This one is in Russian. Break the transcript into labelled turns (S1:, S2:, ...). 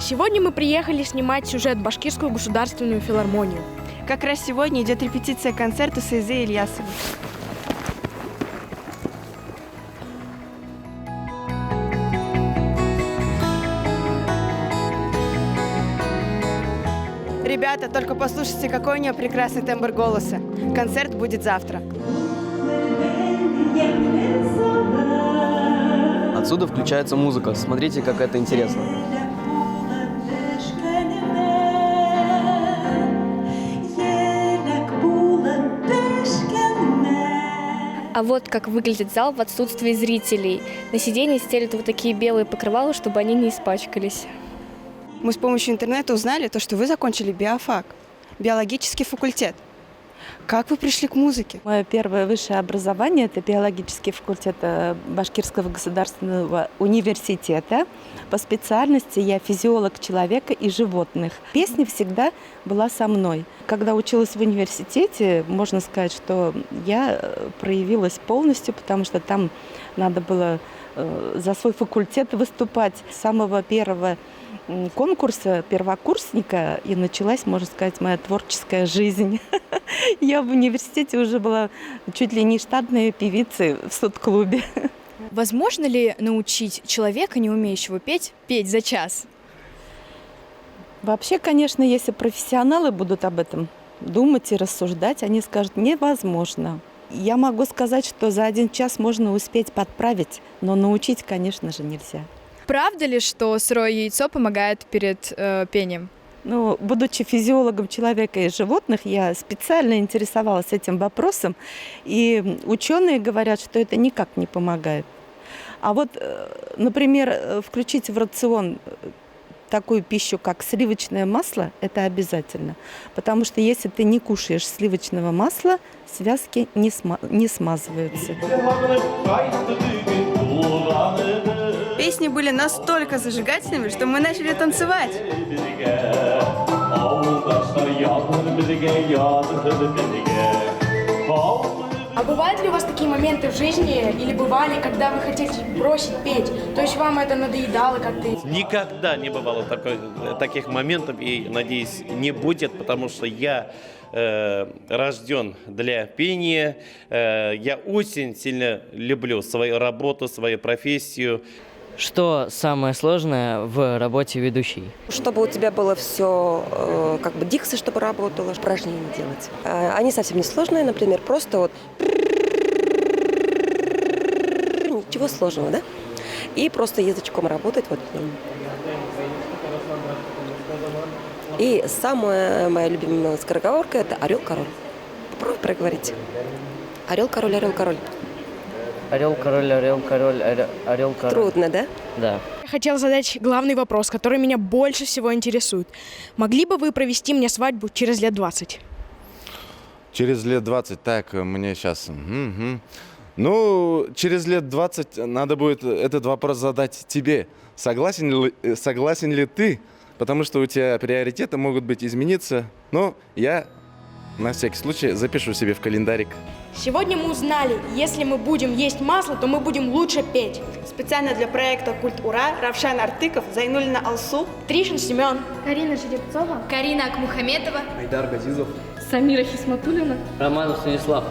S1: Сегодня мы приехали снимать сюжет в Башкирскую государственную филармонию.
S2: Как раз сегодня идет репетиция концерта Сайзы Ильясовой. Ребята, только послушайте, какой у нее прекрасный тембр голоса. Концерт будет завтра.
S3: Отсюда включается музыка. Смотрите, как это интересно.
S4: А вот как выглядит зал в отсутствии зрителей. На сиденье стелят вот такие белые покрывала, чтобы они не испачкались.
S2: Мы с помощью интернета узнали то, что вы закончили биофак, биологический факультет. Как вы пришли к музыке?
S5: Мое первое высшее образование – это биологический факультет Башкирского государственного университета. По специальности я физиолог человека и животных. Песня всегда была со мной. Когда училась в университете, можно сказать, что я проявилась полностью, потому что там надо было за свой факультет выступать. С самого первого конкурса первокурсника и началась, можно сказать, моя творческая жизнь. Я в университете уже была чуть ли не штатной певицей в студ-клубе.
S6: Возможно ли научить человека, не умеющего петь за час?
S5: Вообще, конечно, если профессионалы будут об этом думать и рассуждать, они скажут, невозможно. Я могу сказать, что за 1 час можно успеть подправить, но научить, конечно же, нельзя.
S6: Правда ли, что сырое яйцо помогает перед пением?
S5: Ну, будучи физиологом человека и животных, я специально интересовалась этим вопросом, и ученые говорят, что это никак не помогает. А вот, например, включить в рацион такую пищу, как сливочное масло, это обязательно. Потому что если ты не кушаешь сливочного масла, связки не смазываются.
S2: Песни были настолько зажигательными, что мы начали танцевать.
S1: А бывают ли у вас такие моменты в жизни, или бывали, когда вы хотите бросить петь? То есть вам это надоедало как-то?
S7: Никогда не бывало таких моментов, и, надеюсь, не будет, потому что я рожден для пения. Я очень сильно люблю свою работу, свою профессию.
S3: Что самое сложное в работе ведущей?
S8: Чтобы у тебя было все, как бы дикция, чтобы работала, упражнения делать. Они совсем не сложные, например, просто вот ничего сложного, да? И просто язычком работать. Вот. И самая моя любимая скороговорка – это орел-король. Попробуй проговорить. Орел-король, орел-король.
S3: Орел-король, орел-король, орел-король.
S8: Трудно, да?
S3: Да.
S1: Я хотела задать главный вопрос, который меня больше всего интересует. Могли бы вы провести мне свадьбу через лет 20?
S9: Через лет 20, так, мне сейчас... Ну, через лет 20 надо будет этот вопрос задать тебе. Согласен ли ты? Потому что у тебя приоритеты могут быть измениться. Но я на всякий случай запишу себе в календарик.
S1: Сегодня мы узнали, если мы будем есть масло, то мы будем лучше петь.
S2: Специально для проекта «Культ Ура» Равшан Артыков, Зайнуллина Алсу,
S1: Тришин Семен,
S4: Карина Жеребцова,
S6: Карина Акмухаметова,
S3: Айдар Газизов,
S4: Самира Хисматуллина,
S3: Романов Станислав.